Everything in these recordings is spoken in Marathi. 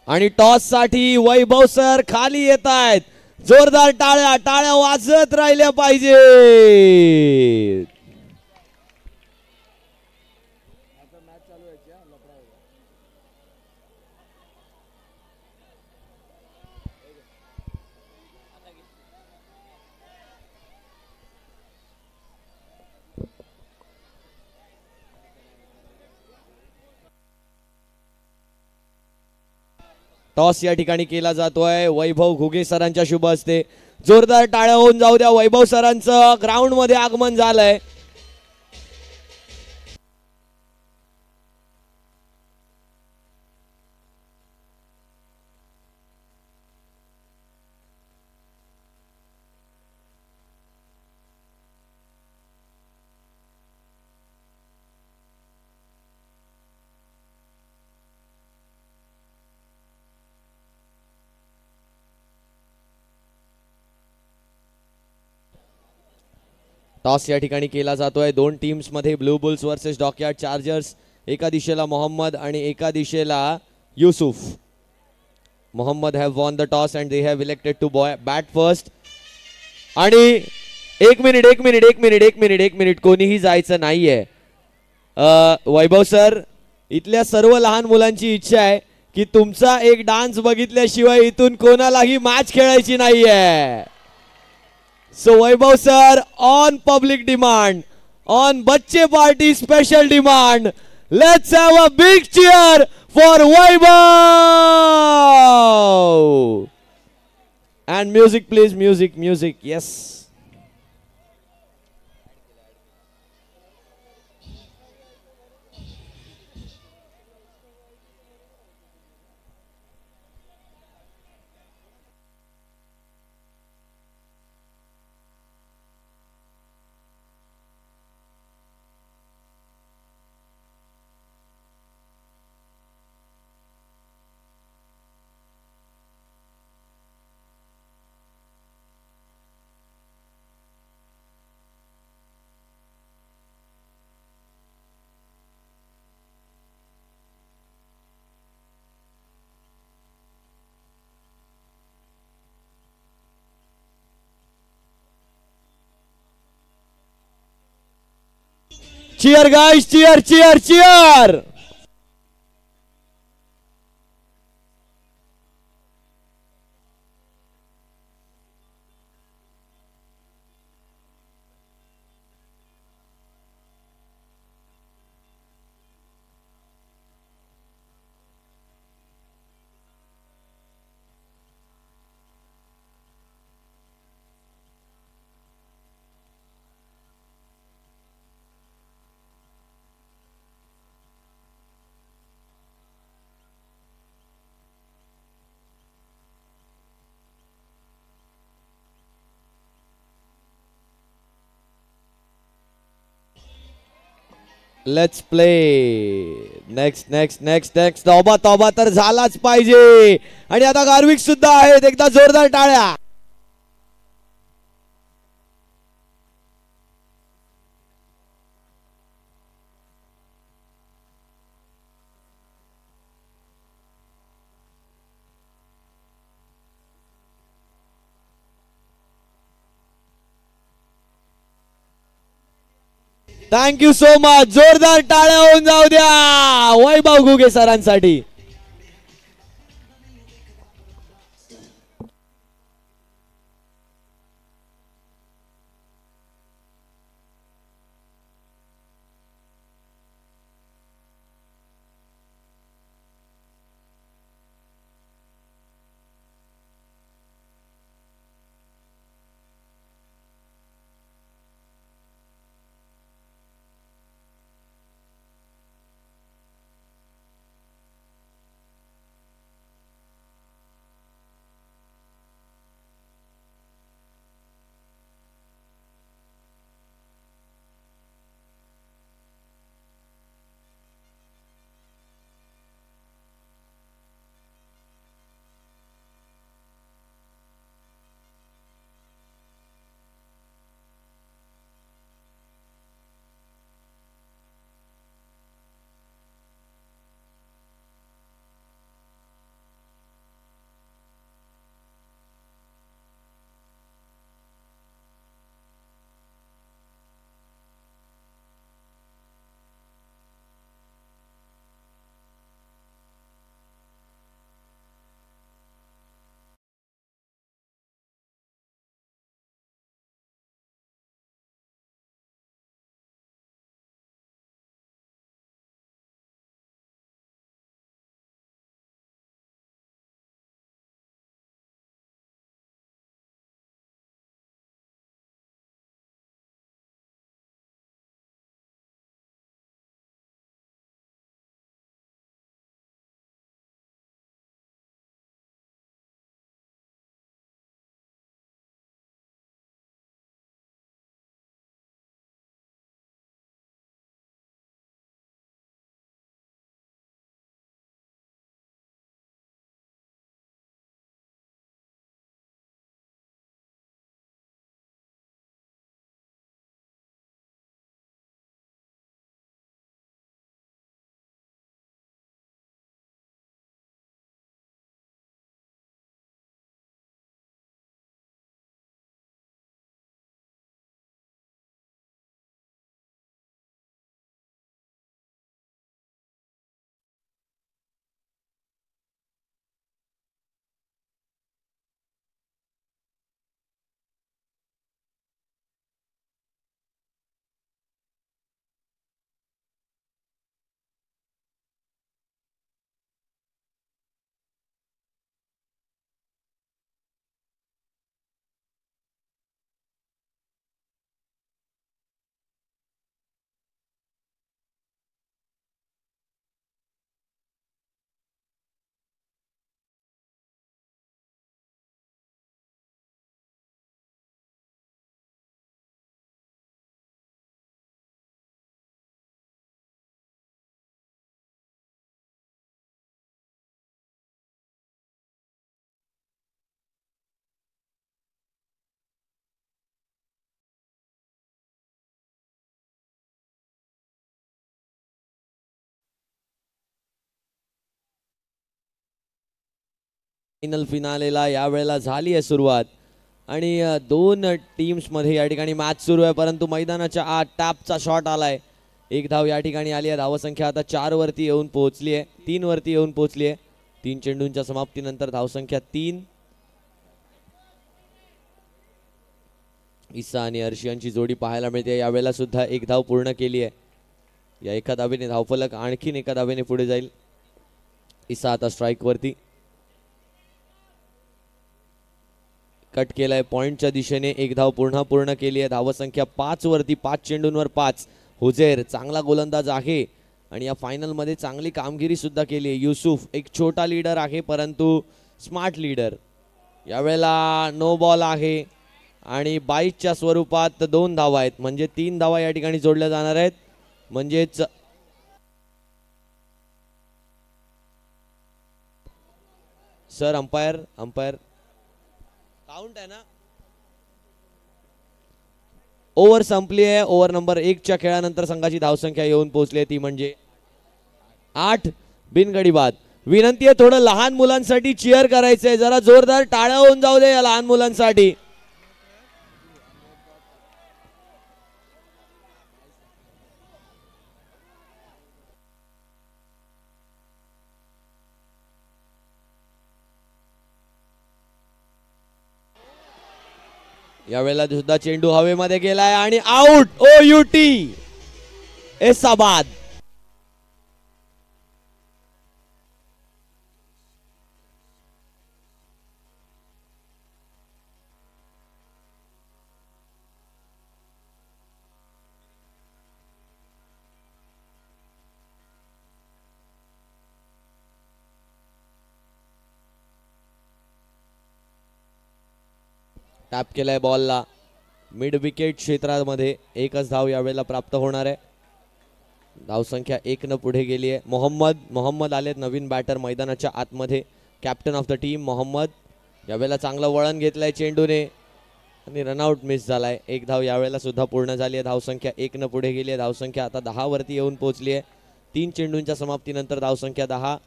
आणि टॉस साठी वैभव सर खाली येत आहेत. जोरदार टाळ्या टाळ्या वाजत राहिल्या पाहिजे. टॉस या ठिकाणी केला जातोय वैभव घुगे सरांच्या शुभ हस्ते. जोरदार टाळ्या होऊन जाऊ द्या. वैभव सरांचं ग्राउंड मध्ये आगमन झालंय. टॉस या ठिकाणी केला जातोय दोन टीम्स मध्ये. Blue Bulls versus Dockyard Chargers. एका दिशेला मोहम्मद आणि एका दिशेला Yusuf. Mohammad have won the toss and they have elected to bat first. आणि एक मिनिट कोणीही जायचं नाहीये. वैभव सर, इथल्या सर्व लहान मुलांची इच्छा आहे की तुमचा एक डान्स बघितल्याशिवाय इथून कोणालाही मॅच खेळायची नाहीये. So Vaibhav sir, on public demand, on Bacche Party special demand, let's have a big cheer for Vaibhav. And music please, music, yes. Cheer guys, cheer. Let's play. Next. तौबा तर झालाच पाहिजे. आणि आता गार्विक सुद्धा आहेत. एकदा जोरदार टाळ्या. Thank you so much. जोरदार टाळ्या होऊन जाऊ द्या वैभव घुगे सरांसाठी. फायनल फिनालेला यावेळेला झाली आहे सुरुवात आणि दोन टीम्स मध्ये या ठिकाणी मॅच सुरू आहे, परंतु मैदानाच्या आत टॅपचा शॉट आलाय. एक धाव या ठिकाणी आली आहे. धावसंख्या आता 4 वरती येऊन पोहोचली आहे, 3 वरती येऊन पोहोचली आहे. 3 चेंडूंच्या समाप्तीनंतर धावसंख्या 3. ईसा आणि अर्शियांची जोडी पाहायला मिळते. यावेळेला सुद्धा एक धाव पूर्ण केली आहे. या एका धावेने धावफलक आणखीन एका धावेने पुढे जाईल. ईसा आता स्ट्राइक वरती कट केलाय पॉइंटच्या दिशेने. एक धाव पूर्ण केली आहे. धावसंख्या 5 वरती, 5 चेंडूंवर 5. हुजेर चांगला गोलंदाज आहे आणि या फायनल मध्ये चांगली कामगिरी सुद्धा केली आहे. युसुफ एक छोटा लीडर आहे परंतु स्मार्ट लीडर. यावेळेला नो बॉल आहे आणि 22च्या स्वरूपात 2 धावा आहेत, म्हणजे 3 धावा या ठिकाणी जोडल्या जाणार आहेत. म्हणजेच सर अंपायर काउंट आहे ना. ओव्हर संपली आहे. ओव्हर नंबर 1च्या खेळानंतर संघाची धावसंख्या येऊन पोहोचली आहे ती म्हणजे 8 बिनगडी बाद. विनंती आहे थोडं लहान मुलांसाठी चीअर करायचंय, जरा जोरदार टाळ्या होऊन जाऊ दे या लहान मुलांसाठी. यावेळेला सुद्धा चेंडू हवेमध्ये गेलाय आणि आउट. OUT एसाबाद. टॅप केलाय बॉलला मिड विकेट क्षेत्रामध्ये. एकच धाव यावेळेला प्राप्त होणार आहे. धावसंख्या 1 न पुढे गेली आहे. मोहम्मद आलेत नवीन बॅटर मैदानाच्या आतमध्ये. Captain of the team Mohammad. यावेळेला चांगलं वळण घेतलंय चेंडूने आणि रनआउट मिस झालाय. एक धाव यावेळेला सुद्धा पूर्ण झाली आहे. धावसंख्या 1 न पुढे गेली आहे. धावसंख्या आता 10 वरती येऊन पोहोचली आहे. 3 चेंडूंच्या समाप्तीनंतर धावसंख्या 10.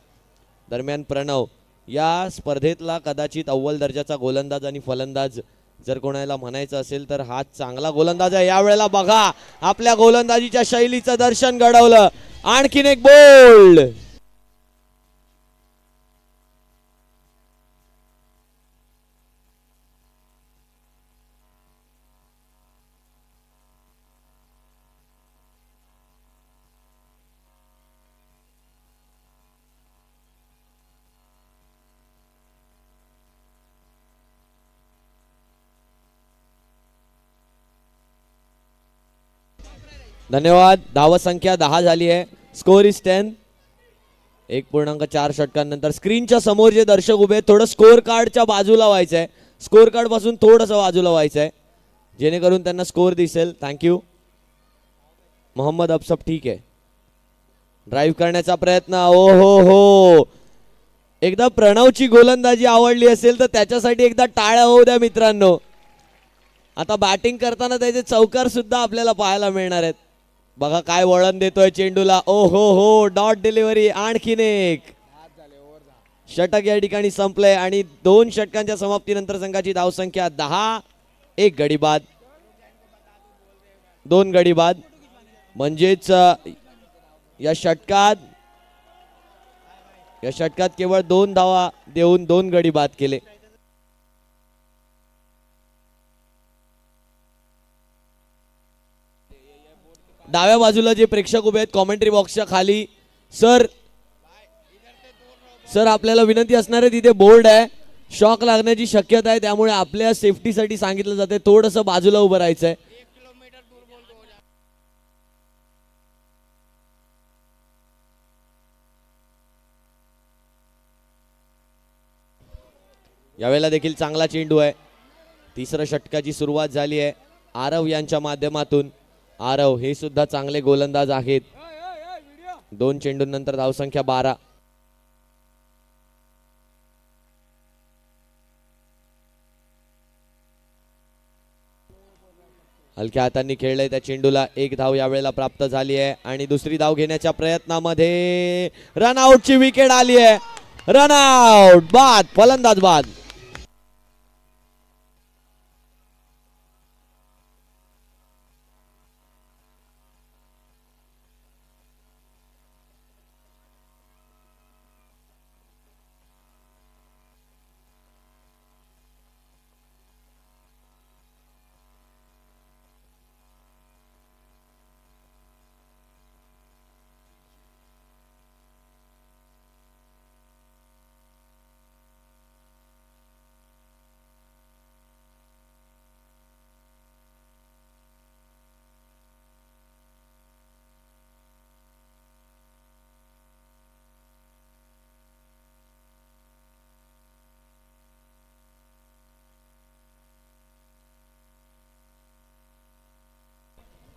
दरम्यान प्रणव या स्पर्धेतला कदाचित अव्वल दर्जाचा गोलंदाज आणि फलंदाज जर कोणाला म्हणायचं असेल तर हा चांगला गोलंदाज आहे. यावेळेला बघा आपल्या गोलंदाजीच्या शैलीचं दर्शन घडवलं. आणखीन एक बोल्ड. धन्यवाद. धावसंख्या 10 झाली आहे. Score is 10. 1.4 षटकांनंतर स्क्रीनच्या समोर जे दर्शक उभे आहेत थोडं स्कोर कार्डच्या बाजूला व्हायचं आहे. स्कोर कार्ड पासून थोडंसं बाजूला व्हायचं आहे जेणेकरून त्यांना स्कोर दिसेल. थँक्यू. मोहम्मद अफसफ ठीक आहे. ड्राईव्ह करण्याचा प्रयत्न. ओ हो एकदा प्रणवची गोलंदाजी आवडली असेल तर त्याच्यासाठी एकदा टाळ्या होऊ द्या मित्रांनो. आता बॅटिंग करताना त्याचे चौकार सुद्धा आपल्याला पाहायला मिळणार आहेत. बघा काय वळण देतोय चेंडूला. ओ हो डॉट डिलिव्हरी. आणखीन एक षटक या ठिकाणी संपलंय आणि 2 षटकांच्या समाप्तीनंतर संघाची धावसंख्या 10. 1 गडी बाद, 2 गडी बाद. म्हणजेच या षटकात केवळ 2 धावा देऊन 2 गडी बाद केले. डाव्या बाजूला जे प्रेक्षक उभे आहेत कॉमेंट्री बॉक्सच्या खाली, सर आपल्याला विनंती असणार आहे, तिथे बोर्ड आहे, शॉक लागण्याची शक्यता आहे, त्यामुळे आपल्या सेफ्टीसाठी सांगितलं जाते थोडंसं बाजूला उभं राहायचंय. यावेळेला देखील चांगला चेंडू आहे. 3ऱ्या षटकाची सुरुवात झाली आहे आरव यांच्या माध्यमातून. आरव हे सुद्धा चांगले गोलंदाज आहेत. 2 चेंडूंनंतर धावसंख्या 12. हलक्या हातांनी खेळलंय त्या चेंडूला. 1 धाव यावेळेला प्राप्त झाली आहे आणि दुसरी धाव घेण्याच्या प्रयत्नामध्ये रनआउटची विकेट आली आहे. रन आउट, बाद, फलंदाज बाद.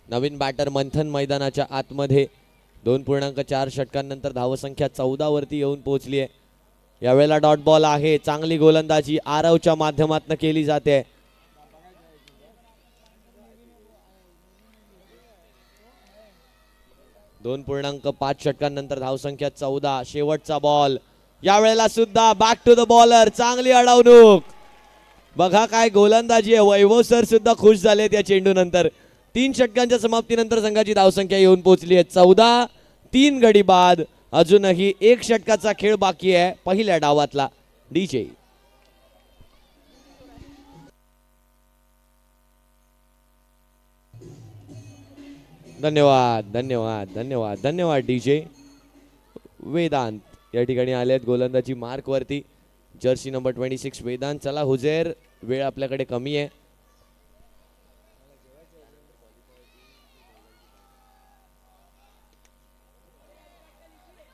नवीन बॅटर मंथन मैदानाच्या आतमध्ये 2.4 षटकांनंतर धावसंख्या 14 वरती येऊन पोहोचली आहे. यावेळेला डॉट बॉल आहे. चांगली गोलंदाजी आरवच्या माध्यमातून केली जाते. दोन 2.5 षटकांनंतर धावसंख्या 14. शेवटचा बॉल. यावेळेला सुद्धा बॅक टू द बॉलर. चांगली अडवणूक. बघा काय गोलंदाजी आहे. वैभव सर सुद्धा खुश झालेत या चेंडू नंतर. 3 षटकांच्या समाप्तीनंतर संघाची धावसंख्या येऊन पोहोचली आहे 14. 3 गडी बाद. अजूनही 1 षटकाचा खेळ बाकी आहे पहिल्या डावातला. डीजे धन्यवाद धन्यवाद धन्यवाद धन्यवाद डीजे. वेदांत या ठिकाणी आले आहेत गोलंदाजी मार्क वरती. Jersey number 26 Vedant. चला हुजेर, वेळ आपल्याकडे कमी आहे.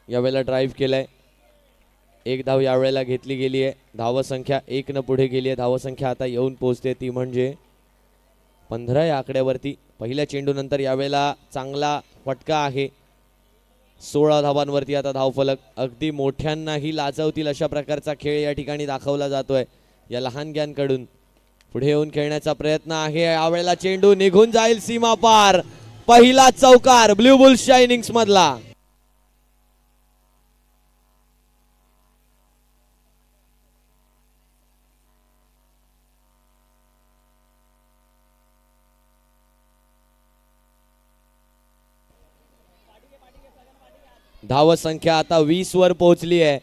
यावेळेला ड्राईव्ह केलाय. 1 धाव यावेळेला घेतली गेली आहे. धावसंख्या 1 न पुढे गेली आहे. धावसंख्या आता येऊन पोहोचते ती म्हणजे 15 या आकड्यावरती. पहिल्या चेंडू नंतर यावेळेला चांगला फटका आहे. 16 धावांवरती आता धावफलक. अगदी मोठ्यांनाही लाजवतील अशा प्रकारचा खेळ या ठिकाणी दाखवला जातोय या लहानग्यांकडून. पुढे येऊन खेळण्याचा प्रयत्न आहे. यावेळेला चेंडू निघून जाईल सीमा पार. पहिला चौकार ब्ल्यू बुल्सच्या इनिंग्स मधला. धावसंख्या आता 20 वर पोहोचली आहे.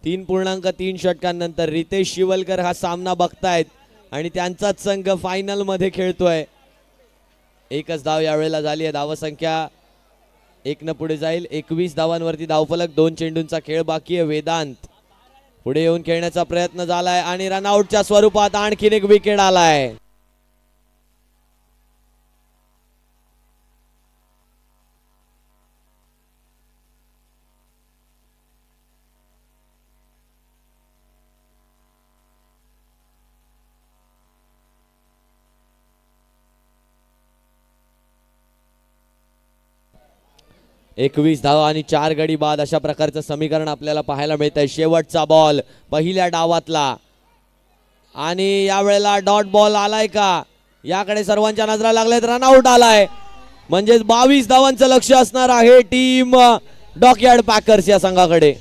3.3 षटकांनंतर रितेश शिवलकर हा सामना बघतायत आणि त्यांचाच संघ फायनल मध्ये खेळतोय. एकच धाव यावेळेला झाली आहे. धावसंख्या 1 न पुढे जाईल. 21 धावांवरती धावफलक. 2 चेंडूंचा खेळ बाकी आहे. वेदांत पुढे येऊन खेळण्याचा प्रयत्न झालाय आणि रनआउटच्या स्वरूपात आणखीन एक विकेट आलाय. एकवीस धावा आणि 4 गडी बाद अशा प्रकारचं समीकरण आपल्याला पाहायला मिळत आहे. शेवटचा बॉल पहिल्या डावातला आणि यावेळेला डॉट बॉल आलाय का याकडे सर्वांच्या नजरा लागल्यात. रनआउट आलाय म्हणजे 22 धावांचं लक्ष असणार आहे टीम डॉकयार्ड पॅकर्स या संघाकडे.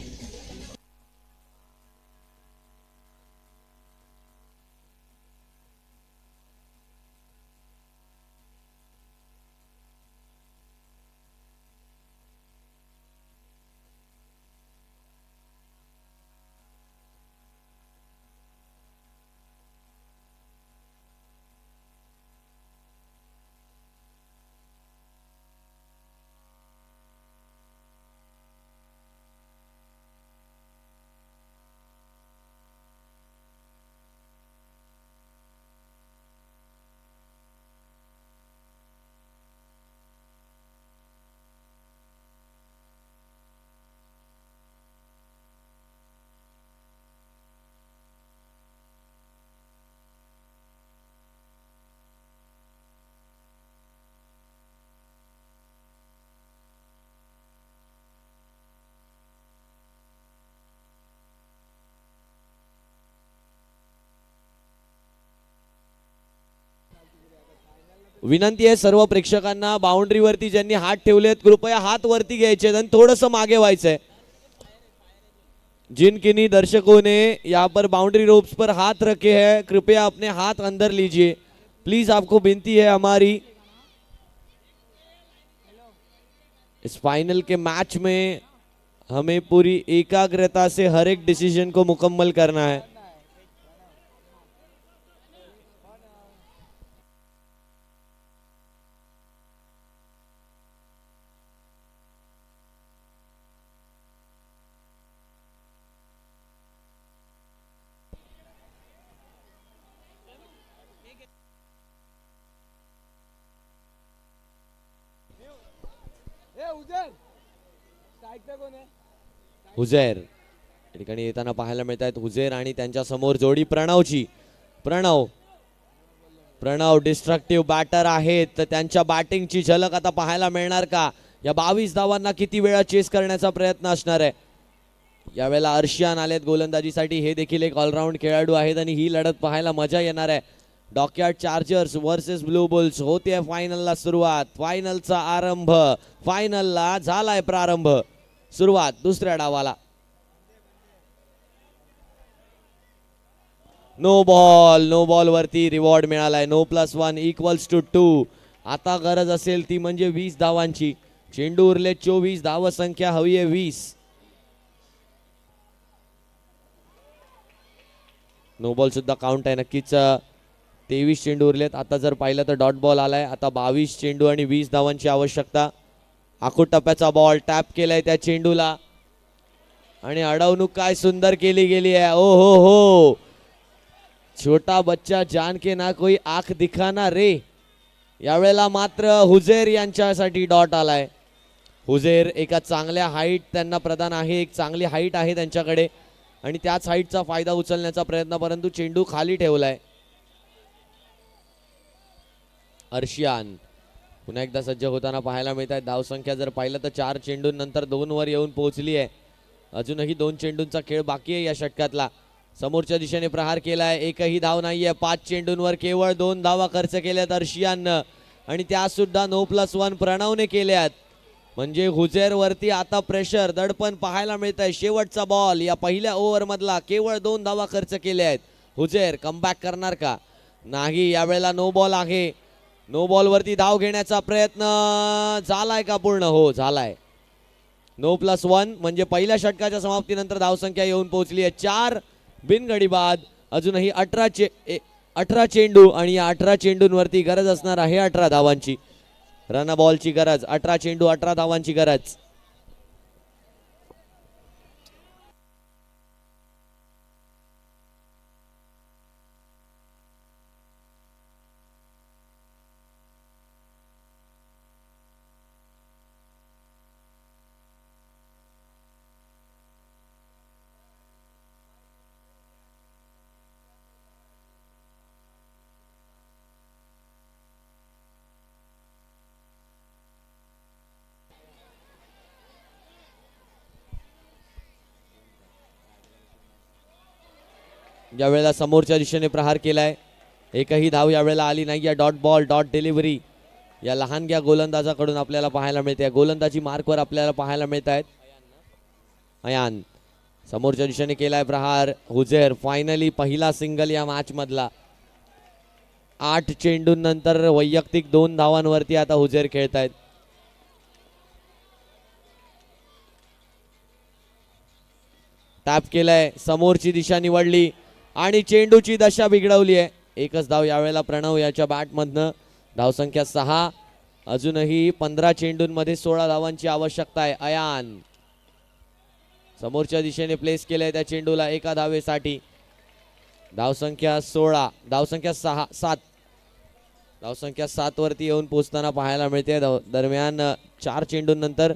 विनंती आहे सर्व प्रेक्षकांना बाउंड्रीवरती ज्यांनी हात ठेवलेत कृपया हात वरती घ्यायचे आणि थोडंसं मागे व्हायचंय. जिन किन्हीं दर्शकों ने यहाँ पर बाउंड्री रोप्स पर हाथ रखे हैं कृपया अपने हाथ अंदर लीजिए, प्लीज आपको विनती है हमारी। इस फाइनल के मैच में हमें पूरी एकाग्रता से हर एक डिसीजन को मुकम्मल करना है। हुजैर या ठिकाणी येताना पाहायला मिळत आहेत। हुजैर आणि त्यांच्या समोर जोडी प्रणवची। प्रणव डिस्ट्रक्टिव्ह बॅटर आहेत, तर त्यांच्या बॅटिंगची झलक आता पाहायला मिळणार का? या 22 धावांना किती वेळा चेस करण्याचा प्रयत्न असणार आहे? यावेळेला अर्शियान आलेत गोलंदाजीसाठी, हे देखील एक ऑलराऊंड खेळाडू आहेत आणि ही लढत पाहायला मजा येणार आहे। Dockyard chargers versus blue bulls होते फायनलला सुरुवात, फायनलचा आरंभ, फायनलला झालाय प्रारंभ। सुरुवात दुसऱ्या डावाला। नो बॉल वरती रिवॉर्ड मिळालाय। नो +1 = 2। आता गरज असेल ती म्हणजे 20 धावांची। चेंडू उरले 24, धाव संख्या हवी आहे 20। नो बॉल सुद्धा काउंट आहे नक्कीच। 23 चेंडू उरलेत। आता जर पाहिलं तर डॉट बॉल आलाय। आता 22 चेंडू आणि 20 धावांची आवश्यकता। आखूड टप्प्याचा बॉल टॅप केलाय त्या चेंडूला आणि अडवणूक काय सुंदर केली गेली आहे। ओ हो, छोटा बच्चा जान के ना कोई आंख दिखाना रे। यावेळेला मात्र हुजैर यांच्यासाठी डॉट आलाय। हुजैर एका चांगल्या हाईट त्यांना प्रदान आहे, एक चांगली हाईट आहे त्यांच्याकडे आणि त्याच हाईटचा फायदा उचलण्याचा प्रयत्न, परंतु चेंडू खाली ठेवलाय। अर्शियान पुन्हा एकदा सज्ज होताना पाहायला मिळत आहे। धावसंख्या जर पाहिलं तर 4 चेंडूंनंतर 2 वर येऊन पोहोचली आहे। अजूनही 2 चेंडूंचा खेळ बाकी आहे या षटकातला। समोरच्या दिशेने प्रहार केलाय, एकही धाव नाहीये। 5 चेंडूंवर केवळ 2 धावा खर्च केल्यात अर्शियाननं आणि त्या सुद्धा नो +1 प्रणवने केल्यात। म्हणजे हुजैर वरती आता प्रेशर दडपण पाहायला मिळत आहे। शेवटचा बॉल या पहिल्या ओव्हर मधला, केवळ 2 धावा खर्च केल्या आहेत। हुजैर कमबॅक करणार का? नाही, यावेळेला नो बॉल आहे। नो बॉल वरती धाव घेण्याचा प्रयत्न झालाय का पूर्ण? हो झालाय। नो +1 म्हणजे पहिल्या षटकाच्या समाप्तीनंतर धावसंख्या येऊन पोहोचली आहे 4 बिनगडी बाद। अजूनही 18 चेंडू आणि या 18 चेंडूंवरती गरज असणार आहे 18 धावांची। रन बॉलची गरज, 18 चेंडू 18 धावांची गरज। यावेळेला समोरच्या दिशेने प्रहार केलाय, एकही धाव यावेळेला आली नाही। या डॉट बॉल डॉट डिलिव्हरी या लहानग्या गोलंदाजाकडून आपल्याला पाहायला मिळते। गोलंदाजी मार्कवर आपल्याला पाहायला मिळत आहेत। अयान समोरच्या दिशेने केलाय प्रहार। हुजैर फायनली पहिला सिंगल या मॅच मधला। 8 चेंडूंनंतर वैयक्तिक 2 धावांवरती आता हुजैर खेळतायत। टॅप केलाय, समोरची दिशा निवडली आणि चेंडूची दशा बिघडवली आहे। एकच धाव यावेळेला प्रणव याच्या बॅटमधनं। धावसंख्या 6। अजूनही 15 चेंडूंमध्ये 16 धावांची आवश्यकता आहे। अयान समोरच्या दिशेने प्लेस केलंय त्या चेंडूला एका धावेसाठी। धावसंख्या 16, धावसंख्या 7 धावसंख्या 7 वरती येऊन पोहोचताना पाहायला मिळते। दरम्यान 4 चेंडूंनंतर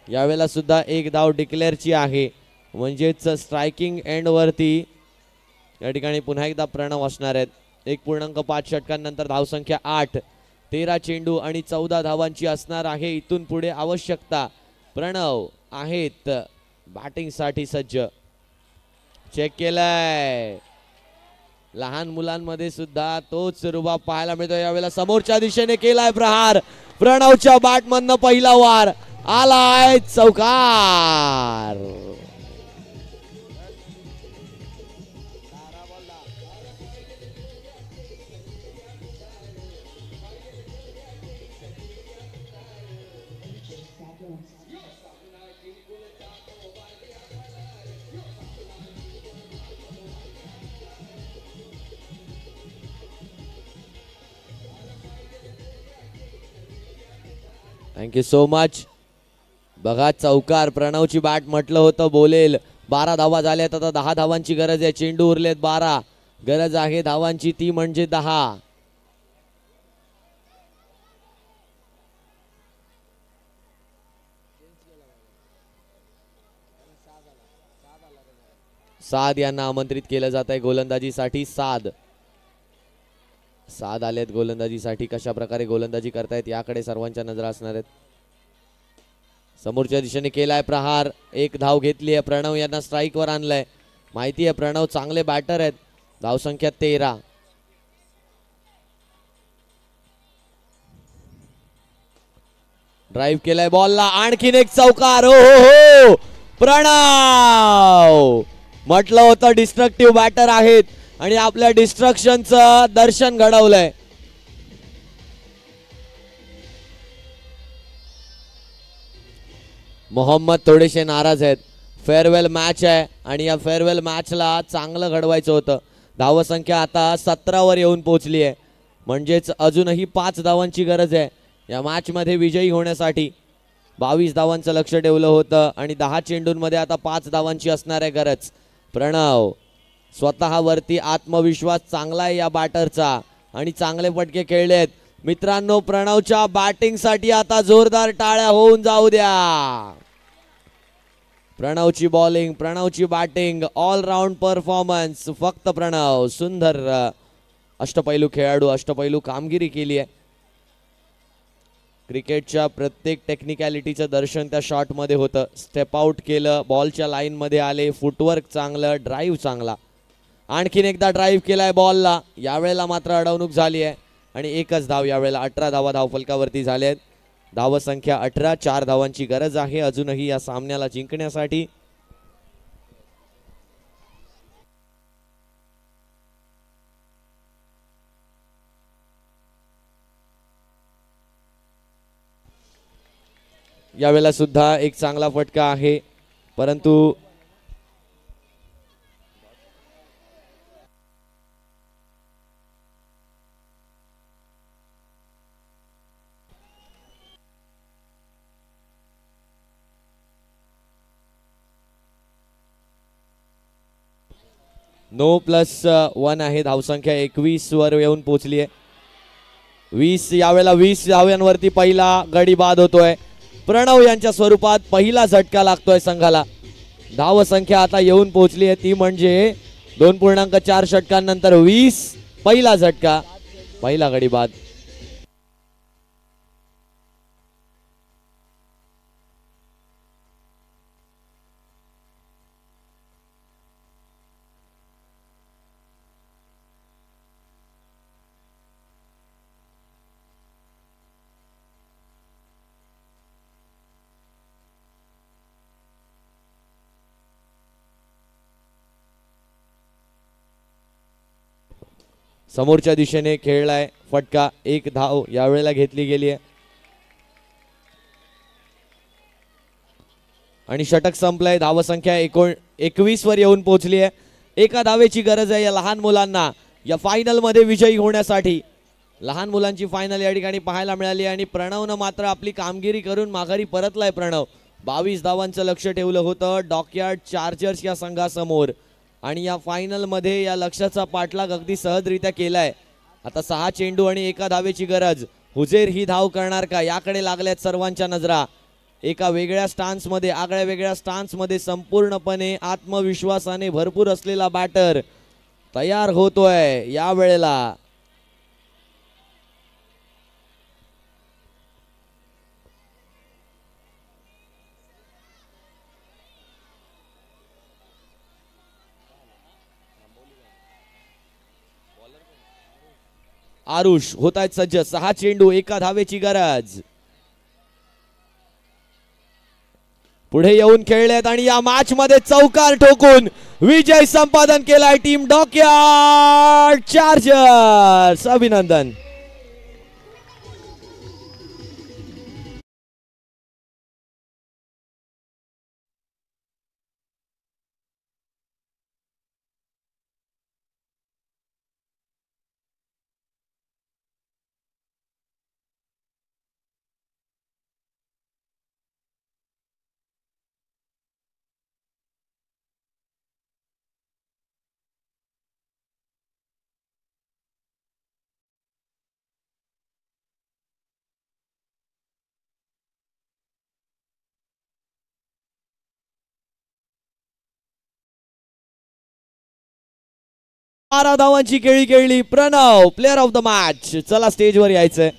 यावेळेला सुद्धा एक धाव डिक्लेअरची आहे, म्हणजेच स्ट्रायकिंग एंड वरती या ठिकाणी पुन्हा एकदा प्रणव असणार आहेत। 1.5 षटकांनंतर धावसंख्या 8, 13 चेंडू आणि 14 धावांची असणार आहे इथून पुढे आवश्यकता। प्रणव आहेत बॅटिंग साठी सज्ज। चेक केलाय, लहान मुलांमध्ये सुद्धा तोच रुबाब पाहायला मिळतो। यावेळेला समोरच्या दिशेने केलाय प्रहार, प्रणवच्या बॅटमधनं पहिला वार आलाय, चौकार। Thank you so much. बघा चौकार, प्रणवची बॅट म्हटलं होतं बोलेल. 12 धावा झाल्यात, आता 10 धावांची गरज आहे. चेंडू उरलेत 12, गरज आहे धावांची ती म्हणजे 10. साद यांना आमंत्रित केलं जात आहे गोलंदाजीसाठी. साद आलेत गोलंदाजीसाठी. कशा प्रकारे गोलंदाजी करतायत याकडे सर्वांच्या नजरा असणार आहेत. समोरच्या दिशेने केलाय प्रहार, 1 धाव घेतली आहे. प्रणव यांना स्ट्राईक वर आणलंय. माहिती आहे प्रणव चांगले बॅटर आहेत. धावसंख्या 13. ड्राईव्ह केलाय बॉलला, आणखीन एक चौकार. हो हो हो, प्रणव म्हटलं होतं डिस्ट्रक्टिव्ह बॅटर आहेत आणि आपल्या डिस्ट्रक्शनचं दर्शन घडवलंय. मोहम्मद थोडेसे नाराज आहेत. फेअरवेल मॅच आहे आणि या फेअरवेल मॅचला चांगलं घडवायचं होतं. धावसंख्या आता 17 वर येऊन पोहोचली आहे, म्हणजेच अजूनही 5 धावांची गरज आहे या मॅच मध्ये विजयी होण्यासाठी. 22 धावांचं लक्ष ठेवलं होतं आणि 10 चेंडूंमध्ये आता 5 धावांची असणार आहे गरज. प्रणव स्वतःवरती आत्मविश्वास चांगला आहे या बॅटरचा आणि चांगले फटके खेळलेत. मित्रांनो, प्रणवच्या बॅटिंगसाठी आता जोरदार टाळ्या होऊन जाऊ द्या. प्रणवची बॉलिंग, प्रणवची बॅटिंग, ऑल राऊंड परफॉर्मन्स. फक्त प्रणव सुंदर अष्टपैलू खेळाडू, अष्टपैलू कामगिरी केली आहे. क्रिकेटच्या प्रत्येक टेक्निकॅलिटीचं दर्शन त्या शॉटमध्ये होतं. स्टेप आउट केलं, बॉलच्या लाईनमध्ये आले, फुटवर्क चांगलं, ड्राईव्ह चांगला. आणखीन एकदा ड्राईव्ह केलाय बॉलला, यावेळेला मात्र अडवणूक झाली आहे आणि एकच धाव. यावेळेला 18 धावा धावफलकावरती झाल्यात. धावसंख्या 18, 4 धावांची गरज आहे अजूनही या सामन्याला जिंकण्यासाठी. यावेळेला सुद्धा एक चांगला फटका आहे, परंतु No+1 आहे. धावसंख्या 21 वर येऊन पोहोचली आहे. 20, यावेळेला 20 धाव्यांवरती पहिला गडी बाद होतोय. प्रणव यांच्या स्वरूपात पहिला झटका लागतोय संघाला. धावसंख्या आता येऊन पोहोचली आहे ती म्हणजे 2.4 षटकांनंतर 20, पहिला झटका, पहिला गडी बाद. समोरच्या दिशेने खेळलाय फटका, 1 धाव यावेळेला घेतली गेली आहे आणि षटक संपलंय. धावसंख्या 21 वर येऊन पोहोचली आहे. एका धावेची गरज आहे या लहान मुलांना या फायनल मध्ये विजयी होण्यासाठी. लहान मुलांची फायनल या ठिकाणी पाहायला मिळाली आणि प्रणवनं मात्र आपली कामगिरी करून माघारी परतलाय. प्रणव 22 धावांचं लक्ष ठेवलं होतं डॉकयार्ड चार्जर्स या संघासमोर आणि या फायनल मध्ये या लक्ष्याचा पाठलाग अगदी सहजरित्या केलाय. आता 6 चेंडू आणि 1 धावेची गरज. हुजेर ही धाव करणार का याकडे लागल्यात सर्वांच्या नजरा. एका वेगळ्या स्टान्स मध्ये, आगळ्या वेगळ्या स्टान्स मध्ये संपूर्णपणे आत्मविश्वासाने भरपूर असलेला बॅटर तयार होतोय या वेळेला. आरुष होत आहेत सज्ज. 6 चेंडू 1 धावेची गरज. पुढे येऊन खेळलेत आणि या मॅच मध्ये चौकार ठोकून विजय संपादन केलाय टीम डॉकयार्ड चार्जर्स. अभिनंदन. 12 धावांची खेळी खेळली. Pranav player of the match. चला स्टेजवर यायचंय.